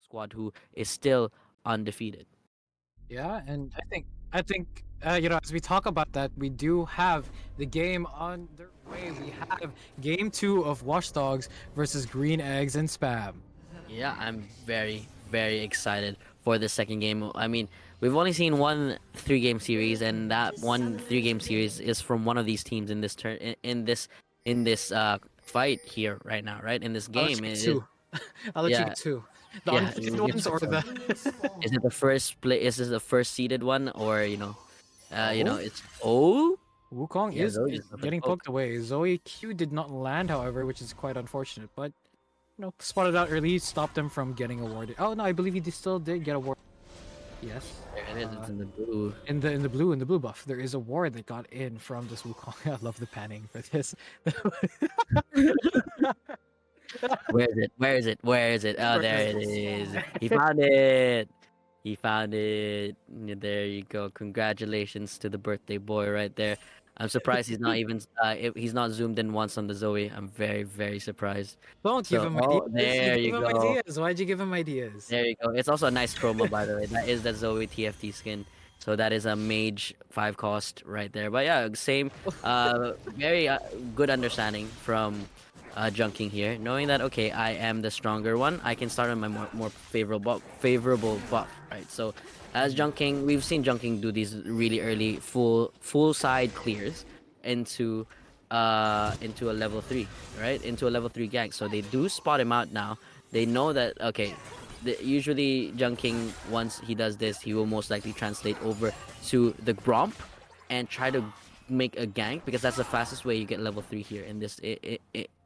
squad who is still undefeated. Yeah, and I think as we talk about that, we do have the game underway. We have game 2 of Watchdogs versus Green Eggs and Spam. Yeah, I'm very, very excited for the second game. I mean, we've only seen one 3-game series, and that one 3-game series is from one of these teams in this turn in this fight here right now, right? In this I'll let game, you get it is 2. I'll let you yeah, get 2. The yeah. unplayed ones or the Is it the first play? Is this the first seeded one, or Oh, it's oh Wukong yeah, is Zoe just up and getting poke. poked away. Zoe Q did not land, however, which is quite unfortunate. But spotted out early, stopped him from getting awarded. Oh no, I believe he still did get awarded. Yes. There it is. It's in the blue. In the blue buff, there is a ward that got in from this Wukong. I love the panning for this. Where is it? Where is it? Where is it? Oh, Where there is it this? is. He found it. He found it. Yeah, there you go. Congratulations to the birthday boy right there. I'm surprised he's not even he's not zoomed in once on the Zoe. I'm very, very surprised. Don't give So, him oh, ideas. You there give you him go. ideas. Why'd you give him ideas? There you go. It's also a nice chroma, by the way. That is the Zoe TFT skin. So that is a mage 5 cost right there. But yeah, same. Very good understanding from Junking here, knowing that okay, I am the stronger one. I can start on my more favorable buff, right? So as Junking, we've seen Junking do these really early full side clears into a level 3, right? Into a level 3 gank. So they do spot him out now. They know that okay, usually Junking, once he does this, he will most likely translate over to the Gromp and try to make a gank, because that's the fastest way you get level 3 here in this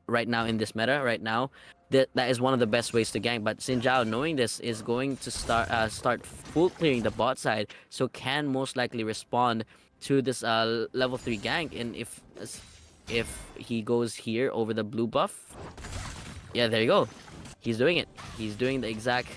right now in this meta right now. That is one of the best ways to gank. But Xin Zhao, knowing this, is going to start full clearing the bot side, so can most likely respond to this level 3 gank. And if he goes here over the blue buff, yeah, there you go. He's doing it. He's doing the exact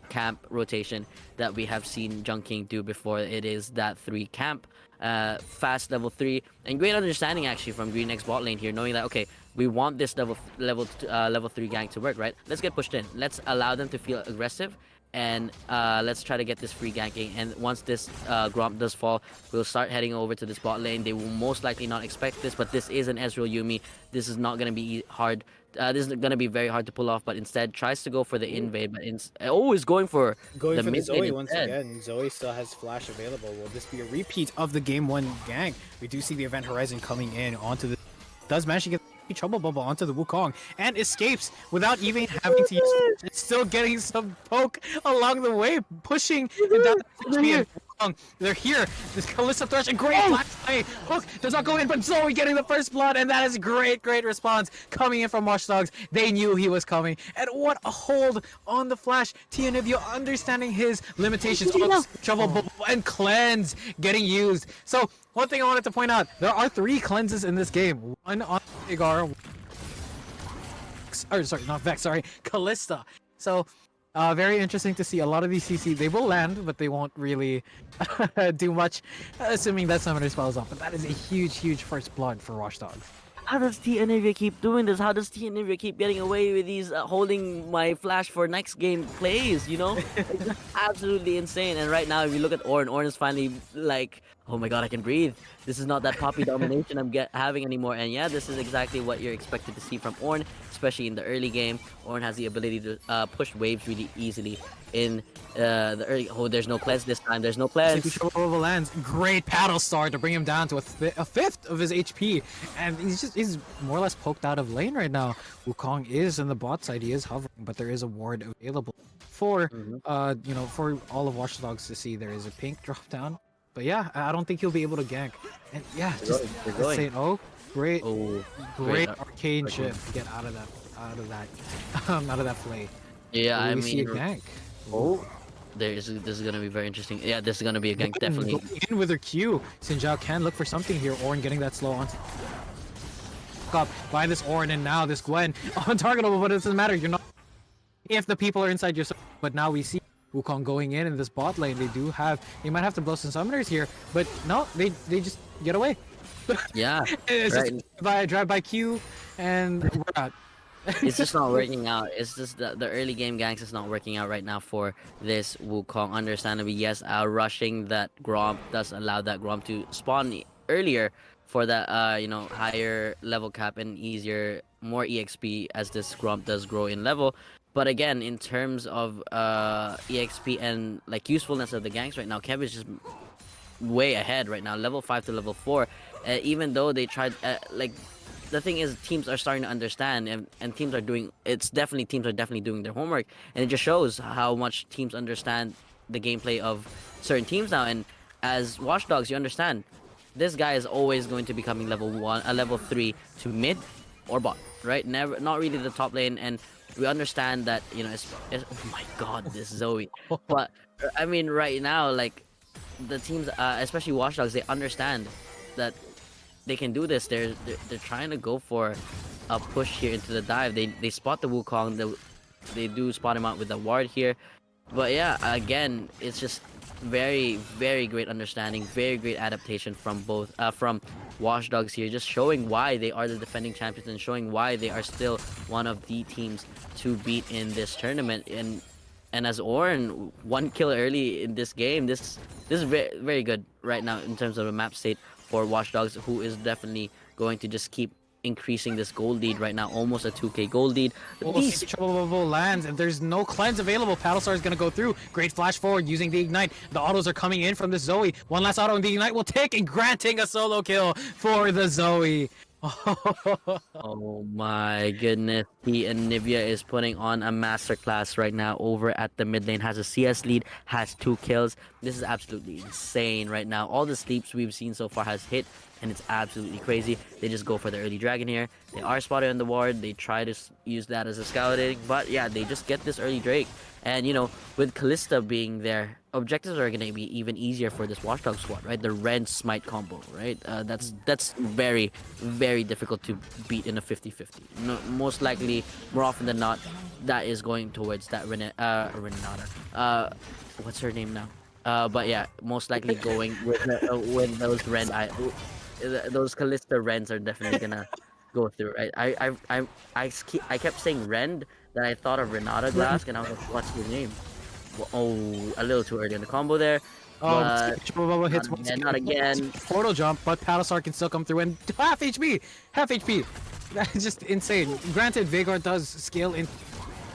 camp rotation that we have seen Junking do before. It is that 3 camp, fast level 3, and great understanding actually from Green X bot lane here, knowing that okay, we want this level 3 gang to work, right? Let's get pushed in. Let's allow them to feel aggressive, and let's try to get this free ganking. And once this Gromp does fall, we'll start heading over to this bot lane. They will most likely not expect this, but this is an Ezreal Yummi. This is not gonna be hard. This is gonna be very hard to pull off, but instead tries to go for the invade, but always going for Going the for the mid lane Zoe once instead. again. Zoe still has flash available. Will this be a repeat of the game 1 gank? We do see the Event Horizon coming in onto the... Does manage to get the Trouble Bubble onto the Wukong and escapes without even having to use... It's still getting some poke along the way, pushing him down the HP and Wukong. They're here. This Kalista Thresh, a great flash play. Hook does not go in, but Zoe getting the first blood, and that is great response coming in from Watchdogs. They knew he was coming, and what a hold on the flash. teanivia understanding his limitations. Trouble Bubble and cleanse getting used. So one thing I wanted to point out, there are 3 cleanses in this game. One on Veigar, or sorry, not Vex, sorry, Kalista. So very interesting to see. A lot of these CC, they will land, but they won't really do much, assuming that summoner spells off. But that is a huge first blood for Watchdogs. How does teanivia keep doing this? How does teanivia keep getting away with these holding my flash for next game plays? It's just absolutely insane. And right now, if you look at Ornn is finally like, oh my god, I can breathe. This is not that poppy domination I'm having anymore. And yeah, this is exactly what you're expected to see from Ornn, especially in the early game. Ornn has the ability to push waves really easily in the early... Oh, there's no cleanse this time. There's no cleanse. Trouble lands. Great paddle star to bring him down to a fifth of his HP, and he's more or less poked out of lane right now. Wukong is in the bot side. He is hovering, but there is a ward available for for all of Watchdogs to see. There is a pink drop down, but yeah, I don't think he'll be able to gank. And yeah, just saying, oh, great arcane shift to get out of that play. Yeah, I we see a mean, gank. oh, this is gonna be very interesting. Yeah, this is gonna be a gank, definitely. Going in with her Q. Xin Zhao can look for something here. Ornn getting that slow on up by this Ornn, and now this Gwen untargetable, but it doesn't matter. You're not if the people are inside your circle. But now we see Wukong going in this bot lane. They might have to blow some summoners here, but no, they just get away. Yeah, It's right. just drive by Q, and we're out. It's just not working out. It's just the early game ganks is not working out right now for this Wukong. Understandably, yes, rushing that Gromp does allow that Gromp to spawn earlier for that higher level cap and easier, more EXP as this Gromp does grow in level. But again, in terms of EXP and like usefulness of the ganks right now, Kev is just way ahead right now, level 5 to level 4. Even though they tried, the thing is, teams are starting to understand, and teams are doing. Teams are definitely doing their homework, and it just shows how much teams understand the gameplay of certain teams now. And as watchdogs, you understand this guy is always going to be coming level 1, level 3 to mid or bot, right? Never, not really the top lane, and we understand that oh my god, this Zoe. But I mean, right now, like the teams, especially watchdogs, they understand that they can do this. They're trying to go for a push here into the dive. They spot the Wukong. They do spot him out with the ward here. But yeah, again, it's just very, very great understanding, very great adaptation from both from watchdogs here, just showing why they are the defending champions and showing why they are still one of the teams to beat in this tournament. And as Ornn, 1 kill early in this game, this is very, very good right now in terms of the map state for watchdogs, who is definitely going to just keep increasing this gold lead right now, almost a 2k gold lead. These trouble bubble lands, and there's no cleanse available. Paddlestar is gonna go through. Great flash forward using the ignite. The autos are coming in from the Zoe. One last auto, and the ignite will take, and granting a solo kill for the Zoe. Oh my goodness, teanivia is putting on a masterclass right now over at the mid lane. Has a CS lead, has 2 kills. This is absolutely insane right now. All the sleeps we've seen so far has hit, and it's absolutely crazy. They just go for the early dragon here. They are spotted on the ward. They try to use that as a scouting, but yeah, they just get this early Drake. And with Kalista being there, objectives are going to be even easier for this watchdog squad, right? The Ren Smite combo, right? That's very, very difficult to beat in a 50-50. No, most likely, more often than not, that is going towards that Renata. What's her name now? But yeah, most likely going with those those Kalista Rens are definitely gonna go through, right? I kept saying Rend, that I thought of Renata Glass, and I was like, what's her name? Well, oh, a little too early in the combo there. Oh, trouble bubble hits once not again. Portal jump, but Paddlestar can still come through, and half HP. That's just insane. Granted, Veigar does scale in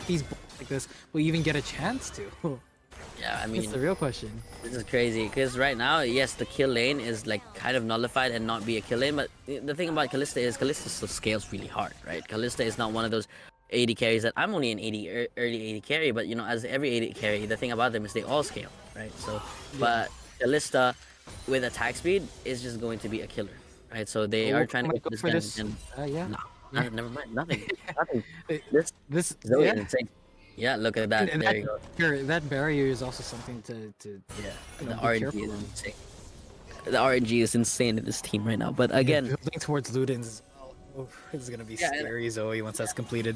these like this. Will you even get a chance to? Yeah, I mean, that's the real question. This is crazy because right now, yes, the kill lane is like kind of nullified and not be a kill lane. But the thing about Kalista is Kalista still scales really hard, right? Kalista is not one of those 80 carries that I'm only an 80 early 80 carry, but as every 80 carry, the thing about them is they all scale, right? So, but Kalista with attack speed is just going to be a killer, right? So they are trying to go for this. And yeah. No, never mind, nothing. This Zoe is insane. Yeah, look at that. There you go. That barrier is also something to the RNG is insane. The RNG is insane in this team right now. But again, building towards Ludens, it's gonna be scary, Zoe, once that's completed.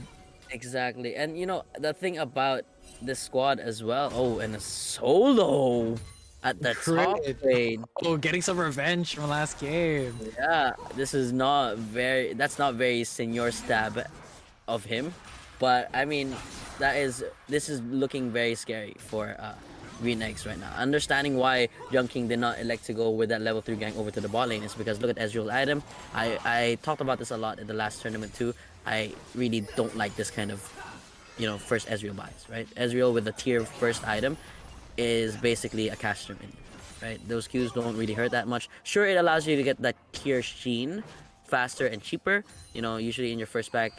Exactly, and the thing about this squad as well. Oh, and a solo at the top lane. Oh, getting some revenge from last game. Yeah, this is not very. That's not very Señor stab of him, but I mean, this is looking very scary for Green Eggs right now. Understanding why Junking did not elect to go with that level 3 gang over to the bot lane is because look at Ezreal's item. I talked about this a lot in the last tournament too. I really don't like this kind of, first Ezreal buys, right? Ezreal with the tier first item is basically a caster minion, right? Those Qs don't really hurt that much. Sure, it allows you to get that tier sheen faster and cheaper. Usually in your first pack,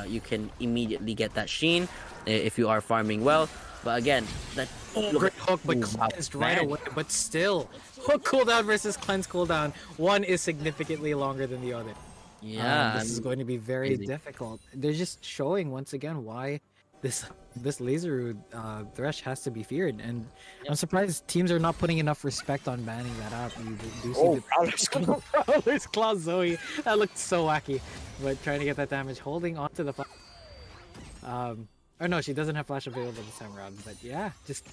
you can immediately get that sheen if you are farming well. But again, that great hook, but cleansed right away. But still, hook cooldown versus cleanse cooldown. One is significantly longer than the other. Yeah, this is going to be very difficult. They're just showing once again why this Lazerue Thresh has to be feared, and I'm surprised teams are not putting enough respect on banning that up. You do see the Prowler's Claw Zoe. That looked so wacky, but trying to get that damage, holding onto the flash. Or no, she doesn't have flash available this time around, but yeah, just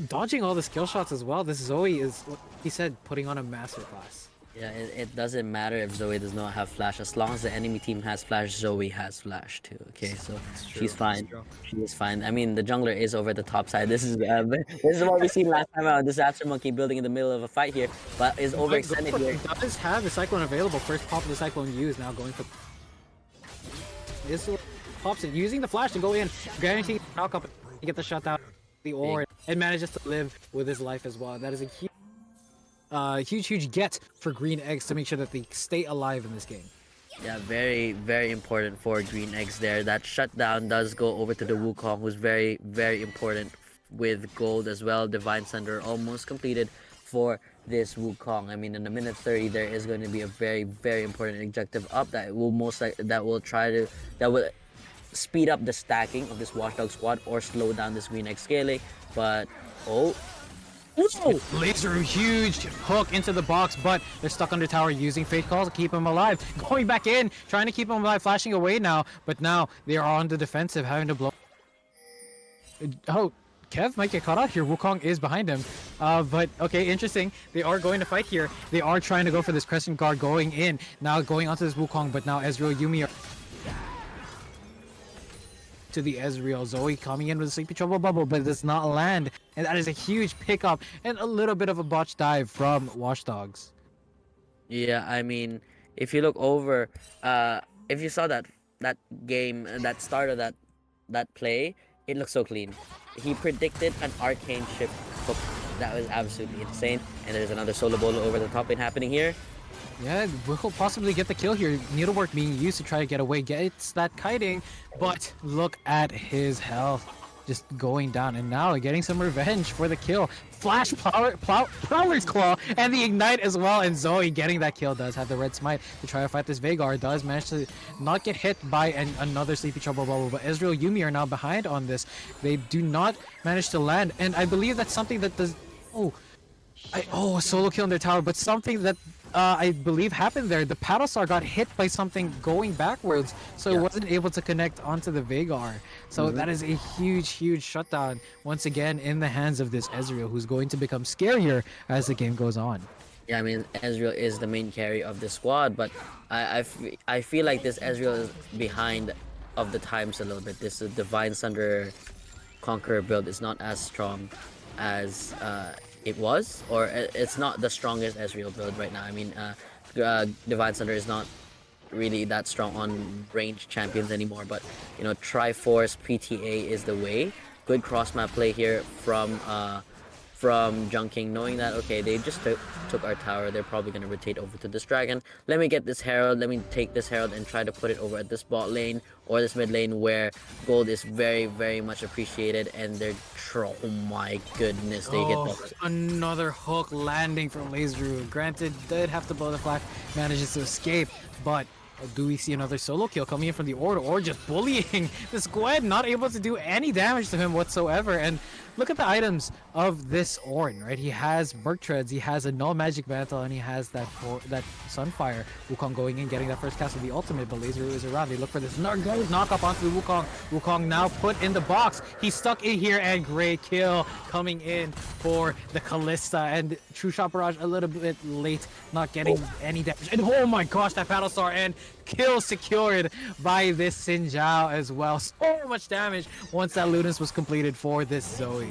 dodging all the skill shots as well. This Zoe is, what he said, putting on a masterclass. Yeah, it doesn't matter if Zoe does not have flash. As long as the enemy team has flash, Zoe has flash too. Okay, so she's fine. She is fine. I mean, the jungler is over the top side. This is what we seen last time out. DisasterMonkey building in the middle of a fight here, but is But overextended here. Wukong does have the Cyclone available. First pop of the Cyclone used. Now going for this pops it, using the flash to go in, guaranteeing knock up to get the shutdown, the Ornn, and manages to live with his life as well. That is a huge get for green eggs to make sure that they stay alive in this game. Yeah, very important for green eggs there. That shutdown does go over to the Wukong, who's very important with gold as well. Divine Thunder almost completed for this Wukong. I mean, in a minute 30, there is going to be a very important objective up that will that will speed up the stacking of this Watchdog squad or slow down this green egg scaling. But Lazerue, huge hook into the box, but they're stuck under tower using Fate Call to keep him alive. Going back in, trying to keep him alive, flashing away now, but now they are on the defensive, having to blow. Oh, Kev might get caught out here. Wukong is behind him. But okay, interesting. They are going to fight here. They are trying to go for this Crescent Guard going in. Now going onto this Wukong, but now Ezreal, Yummi are to the Ezreal. Zoe coming in with a Sleepy Trouble Bubble, but it does not land. And that is a huge pickup and a little bit of a botch dive from Watchdogs. yeah, I mean, if you look over, if you saw that game, that start of that play, it looks so clean. He predicted an arcane shift hook. That was absolutely insane. And there's another solo bolo over the top lane happening here. Yeah, we'll possibly get the kill here. Needlework being used to try to get away. Gets that kiting, but look at his health just going down. And now getting some revenge for the kill. Flash Prowler's Claw and the Ignite as well. And Zoe getting that kill does have the red smite to try to fight this Veigar. Does manage to not get hit by another Sleepy Trouble Bubble. But Ezreal, Yummi are now behind on this. They do not manage to land. And I believe that's something that does... a solo kill in their tower. But something that I believe happened there. The Paddle Star got hit by something going backwards, so it wasn't able to connect onto the Veigar. So that is a huge shutdown once again in the hands of this Ezreal, who's going to become scarier as the game goes on. Yeah, I mean, Ezreal is the main carry of the squad, but I feel like this Ezreal is behind of the times a little bit. This Divine Thunder Conqueror build is not as strong as it was, or it's not the strongest Ezreal build right now. I mean, Divine Thunder is not really that strong on ranged champions anymore, but you know, Triforce PTA is the way. Good cross map play here from Junking, knowing that okay, they just took our tower, they're probably going to rotate over to this dragon. Let me get this herald, let me take this herald and try to put it over at this bot lane or this mid lane where gold is very much appreciated. And they're oh my goodness, they get the another hook landing from Lazerue. Granted, did have to blow the flash, manages to escape, but do we see another solo kill coming in from the Ornn, or just bullying this Gwen, not able to do any damage to him whatsoever? And look at the items of this Ornn, right? He has Merc Treads, he has a Null Magic Mantle, and he has that Sunfire. Wukong going in, getting that first cast of the ultimate, but Lazerue is around. They look for this knock up onto the Wukong. Wukong now put in the box. He's stuck in here, and great kill coming in for the Kalista. And True Shot Barrage a little bit late, not getting any damage. And oh my gosh, that Battle Star, and kill secured by this Xin Zhao as well. So much damage once that Ludens was completed for this Zoe.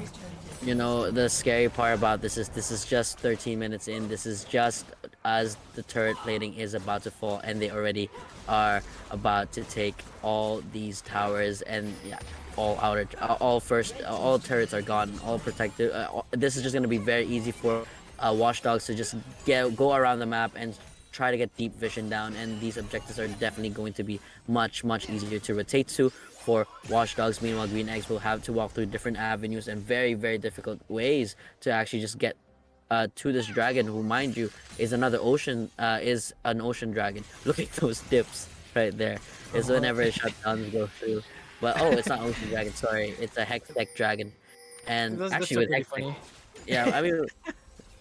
You know, the scary part about this is just 13 minutes in. This is just as the turret plating is about to fall, and they already are about to take all these towers, and yeah, all turrets are gone, all protected. This is just going to be very easy for Watchdogs to just go around the map and try to get deep vision down, and these objectives are definitely going to be much easier to rotate to for Watchdogs. Meanwhile, Green Eggs will have to walk through different avenues and very difficult ways to actually just get to this dragon, who, mind you, is an ocean dragon. Look at those dips right there. It's whenever shutdowns go through. But it's not ocean dragon, sorry, it's a HEXTECH dragon. And actually with HEXTECH, yeah, I mean,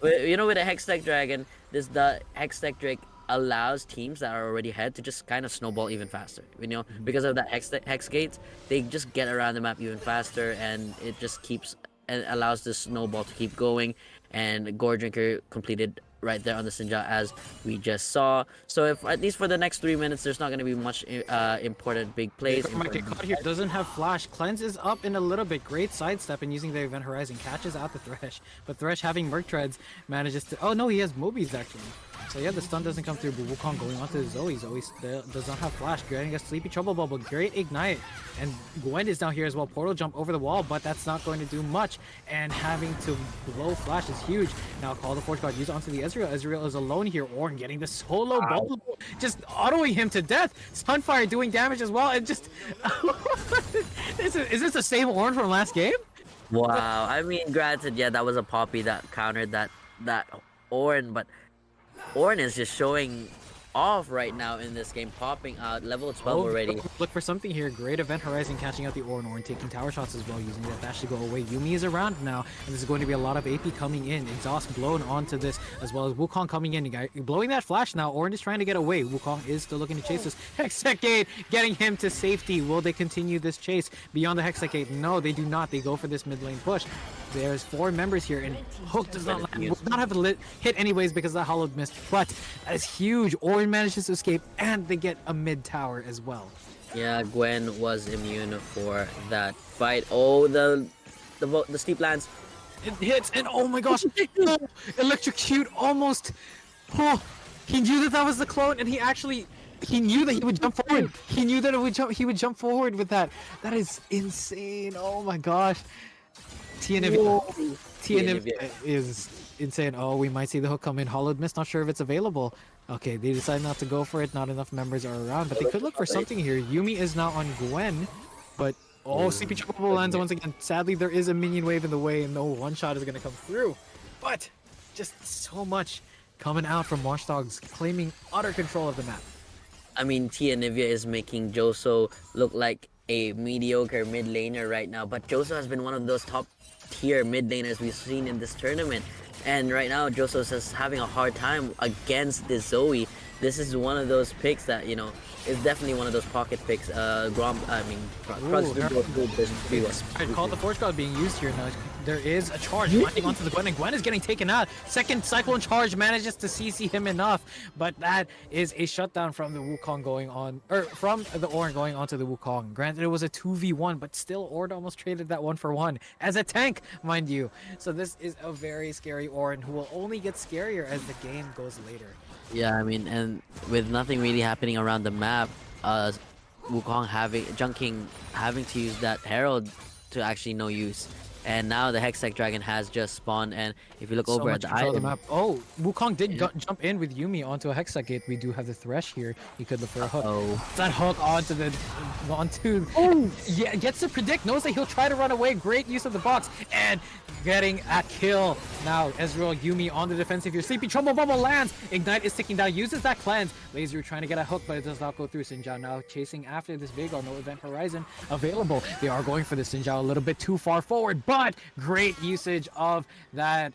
you know, with a HEXTECH dragon, the HEXTECH Drake allows teams that are already ahead to just kind of snowball even faster. You know, because of that hex gates, they just get around the map even faster, and it just keeps and allows the snowball to keep going. And Gore Drinker completed right there on the Xin Zhao, as we just saw. So if at least for the next 3 minutes, there's not going to be much important big plays. Veigar might get caught here. Doesn't have flash. Cleanse is up in a little bit. Great sidestep and using the Event Horizon. Catches out the Thresh. But Thresh having Merc Treads manages to... Oh no, he has Mobies actually. So yeah, the stun doesn't come through, but Wukong going on to Zoe. Zoe still does not have flash. Getting a Sleepy Trouble Bubble. Great Ignite. And Gwen is down here as well. Portal jump over the wall, but that's not going to do much. And having to blow flash is huge. Now Call the Forge God used onto the Ezreal. Ezreal is alone here. Ornn getting the solo bubble. Just autoing him to death. Sunfire doing damage as well. And just... is this the same Ornn from last game? Wow. I mean, granted, yeah, that was a Poppy that countered that Ornn, but Ornn is just showing off right now in this game, popping out level 12 already. Look for something here. Great Event Horizon catching out the Ornn taking tower shots as well, using that dash to go away. Yummi is around now, and this is going to be a lot of AP coming in. Exhaust blown onto this, as well as Wukong coming in. Blowing that flash now. Ornn is trying to get away. Wukong is still looking to chase this. HEXTECH Gate getting him to safety. Will they continue this chase beyond the HEXTECH Gate? No, they do not. They go for this mid lane push. There's 4 members here, and Hook does not land. Will not have a hit anyways because of the Hollowed Mist, but that is huge. Ornn manages to escape, and they get a mid tower as well. Yeah, Gwen was immune for that fight. Oh, the steep lands. It hits, and oh my gosh, oh, electrocute almost. Oh, he knew that was the clone, and he knew that he would jump forward. He knew that he would jump forward with that. That is insane. Oh my gosh. teanivia is insane. Oh, we might see the hook come in. Hollowed Mist, not sure if it's available. Okay, they decide not to go for it. Not enough members are around, but they could look for something here. Yummi is now on Gwen, but oh, CP Trouble lands once again. Sadly, there is a minion wave in the way, and no one shot is going to come through. But just so much coming out from Watchdogs, claiming utter control of the map. I mean, teanivia is making Joso look like a mediocre mid laner right now, but Joso has been one of those top tier mid laners we've seen in this tournament, and right now Joso is just having a hard time against this Zoe. This is one of those picks that, you know, is definitely one of those pocket picks. Crux do go through this pretty well. Call the Forge God being used here now. There is a charge landing onto the Gwen, and Gwen is getting taken out. Second Cyclone charge manages to CC him enough, but that is a shutdown from the Wukong going on, or from the Ornn going onto the Wukong. Granted, it was a 2v1, but still Ornn almost traded that 1-for-1 as a tank, mind you. So this is a very scary Ornn who will only get scarier as the game goes later. Yeah, I mean, and with nothing really happening around the map, Wukong having to use that Herald to actually no use. And now the HEXTECH Dragon has just spawned, and if you look over at the item... map. Oh, Wukong did jump in with Yummi onto a HEXTECH Gate. We do have the Thresh here. He could look for a hook. That hook yeah, gets to predict, knows that he'll try to run away. Great use of the box, and getting a kill. Now Ezreal, Yummi on the defensive here. Sleepy Trouble Bubble lands. Ignite is ticking down, uses that cleanse. Lazerue trying to get a hook, but it does not go through. Xin Zhao now chasing after this Veigar. No Event Horizon available. They are going for the Xin Zhao a little bit too far forward, but great usage of that,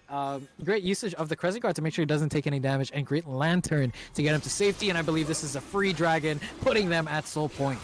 great usage of the Crescent Guard to make sure he doesn't take any damage, and great Lantern to get him to safety. And I believe this is a free dragon, putting them at soul point.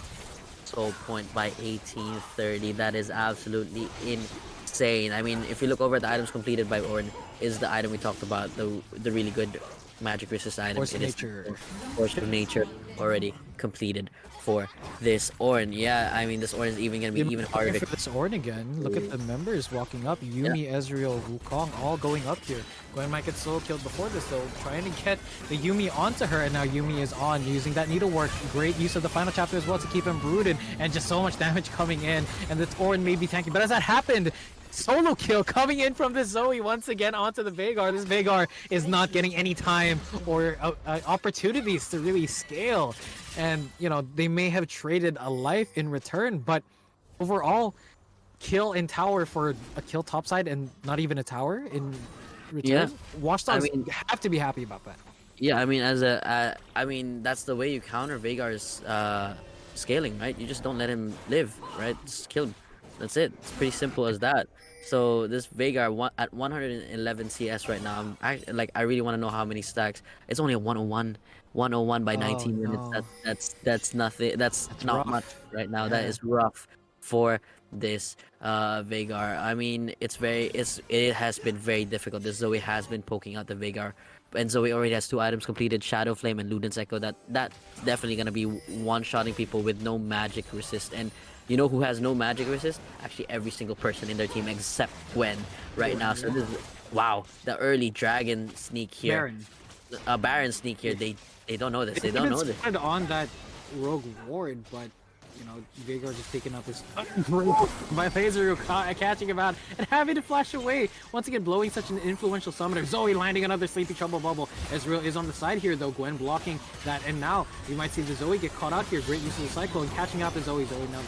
Soul point by 1830. That is absolutely insane. I mean, if you look over at the items completed by Ornn, is the item we talked about, the really good magic resist item. Force of Nature. Force of Nature already completed for this Ornn. Yeah, I mean, this Ornn is even going to be even harder. For this Ornn again, look at the members walking up. Yummi, Ezreal, Wukong, all going up here. Gwen might get solo killed before this though, trying to get the Yummi onto her, and now Yummi is on, using that needlework. Great use of the final chapter as well to keep him brooded, and just so much damage coming in, and this Ornn may be tanking. But as that happened, solo kill coming in from this Zoe once again onto the Veigar. This Veigar is not getting any time or opportunities to really scale. And, you know, they may have traded a life in return, but overall, kill in tower for a kill topside and not even a tower in return. Yeah. Watchdogs have to be happy about that. Yeah, I mean, I mean, that's the way you counter Veigar's scaling, right? You just don't let him live, right? Just kill him. That's it. It's pretty simple as that. So this Veigar at 111 CS right now. I really want to know how many stacks. It's only a 101 by 19 minutes. That's nothing. That's not rough. much right now. Yeah. That is rough for this Veigar. I mean, it has been very difficult. This Zoe has been poking out the Veigar and Zoe already has 2 items completed, Shadow Flame and Luden's Echo. That's definitely gonna be one-shotting people with no magic resist. And you know who has no magic resist? Actually, every single person in their team except Gwen right now. So this is, wow, the early dragon sneak here, Baron sneak here. They don't know this. They don't know this. On that rogue ward, but you know, Veigar just taking up his by Lazerue catching him out and having to flash away. Once again, blowing such an influential summoner. Zoe landing another sleepy trouble bubble. Ezreal is on the side here though. Gwen blocking that, and now we might see the Zoe get caught out here. Great use of the cyclone, catching out the Zoe. Zoe now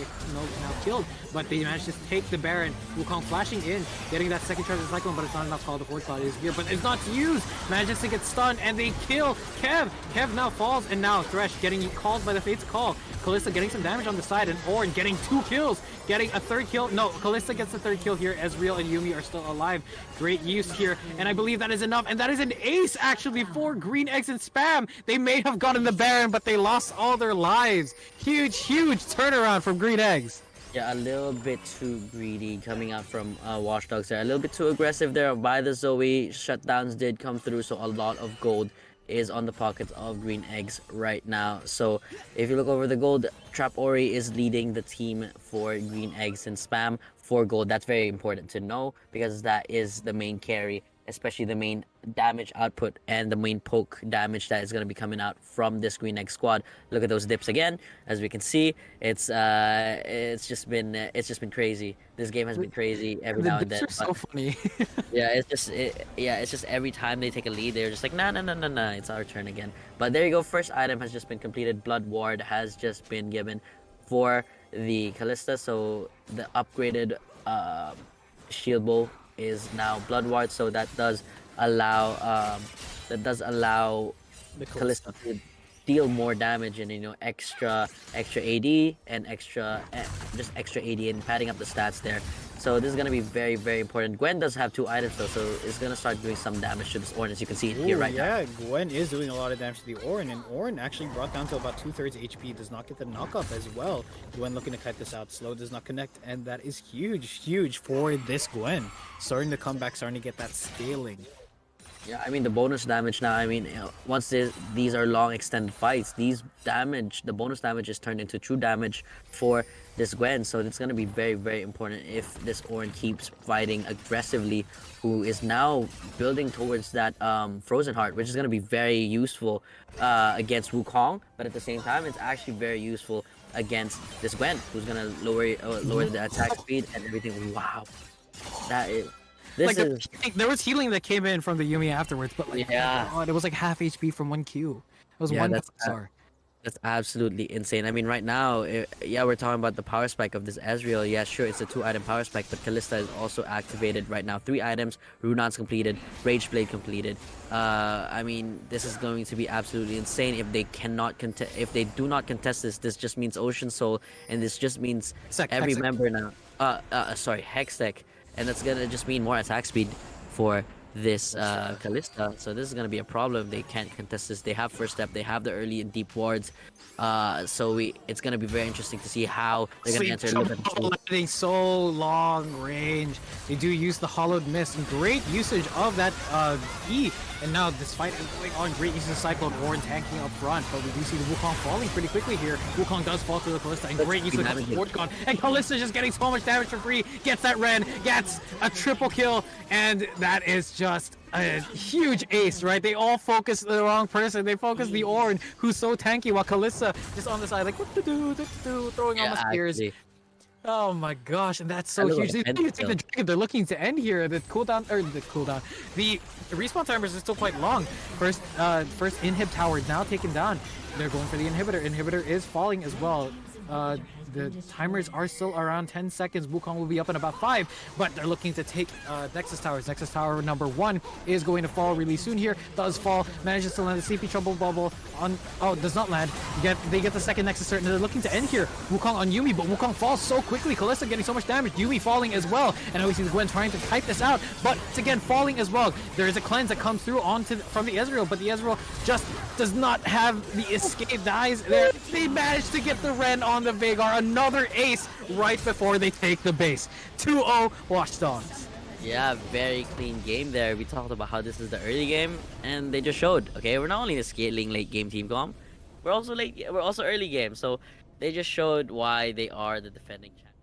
killed, but they managed to take the Baron. Wukong flashing in, getting that second charge of the cyclone, but it's not enough to call the forward spot. It is here, but it's not used. Manages to get stunned, and they kill Kev. Kev now falls, and now Thresh getting called by the Fate's Call. Kalista getting some damage on the side, and Ornn getting 2 kills, getting a 3rd kill. No, Kalista gets the 3rd kill here. Ezreal and Yummi are still alive. Great use here, and I believe that is enough, and that is an ace actually for Green Eggs and Spam. They may have gotten the Baron, but they lost all their lives. Huge turnaround from Green Eggs. Yeah, a little bit too greedy coming out from Watchdogs there. A little bit too aggressive there by the Zoe. Shutdowns did come through, so a lot of gold is on the pockets of Green Eggs right now. So if you look over the gold, Trap Ori is leading the team for Green Eggs and Spam for gold. That's very important to know because that is the main carry, especially the main damage output and the main poke damage that is going to be coming out from this Green Egg squad. Look at those dips again. As we can see, it's just been crazy. This game has been crazy every now and then. Are so funny. Yeah, it's just every time they take a lead, they're just like, nah, it's our turn again. But there you go. First item has just been completed. Blood Ward has just been given for the Kalista. So the upgraded shield bow is now Blood Ward. So that does allow The Kalista to deal more damage and, you know, extra AD and extra AD and padding up the stats there. So this is going to be very, very important. Gwen does have 2 items though, so it's going to start doing some damage to this Ornn, as you can see it here right now. Yeah, Gwen is doing a lot of damage to the Ornn, and Ornn actually brought down to about 2/3 HP. Does not get the knockup as well. Gwen looking to cut this out. Slow does not connect, and that is huge for this Gwen. Starting to come back, starting to get that scaling. Yeah, I mean the bonus damage now. I mean, you know, once these are long extended fights, the bonus damage is turned into true damage for this Gwen. So it's going to be very, very important if this Ornn keeps fighting aggressively, who is now building towards that Frozen Heart, which is going to be very useful against Wukong. But at the same time, it's actually very useful against this Gwen, who's going to lower the attack speed and everything. Wow, that is. There was healing that came in from the Yummi afterwards, but like, yeah, oh God, it was like half HP from 1 Q. It was one star. That's absolutely insane. I mean, right now, we're talking about the power spike of this Ezreal. Yeah, sure, it's a 2-item power spike, but Kalista is also activated right now. 3 items, Runon's completed, Rage Blade completed. I mean, this is going to be absolutely insane if they do not contest this. This just means Ocean Soul, and this just means every member now. HEXTECH. And that's gonna just mean more attack speed for this Kalista. So this is gonna be a problem. They can't contest this. They have first step. They have the early and deep wards. It's gonna be very interesting to see how they're gonna enter. Landing so long range. They do use the Hollowed Mist, and great usage of that E. And now this fight is going on. Great use of the Cyclone. Ornn tanking up front, but we do see the Wukong falling pretty quickly here. Wukong does fall to the Kalista, and great use of the Wardcon. And Kalista just getting so much damage for free. Gets that Ren, gets a triple kill, and that is just a huge ace, right? They all focus the wrong person. They focus the Ornn, who's so tanky, while Kalista just on the side, like, what to do, throwing all the spears. Oh my gosh, and that's so huge. They're looking to end here. The respawn timers are still quite long. First inhib tower now taken down. They're going for the inhibitor. Inhibitor is falling as well. The timers are still around 10 seconds. Wukong will be up in about 5, but they're looking to take Nexus Towers. Nexus Tower number 1 is going to fall really soon here. Does fall, manages to land the CP Trouble Bubble on... Oh, does not land. They get the second Nexus Turret, and they're looking to end here. Wukong on Yummi, but Wukong falls so quickly. Kalista getting so much damage. Yummi falling as well. And now we see the Gwen trying to type this out, but it's again falling as well. There is a cleanse that comes through from the Ezreal, but the Ezreal just does not have the escape. Dies there. They managed to get the Ren on the Veigar. Another ace right before they take the base. 2-0 Watchdogs. Yeah, very clean game there. We talked about how this is the early game, and they just showed. Okay, we're not only the scaling late game team comp, we're also late. We're also early game. So they just showed why they are the defending champions.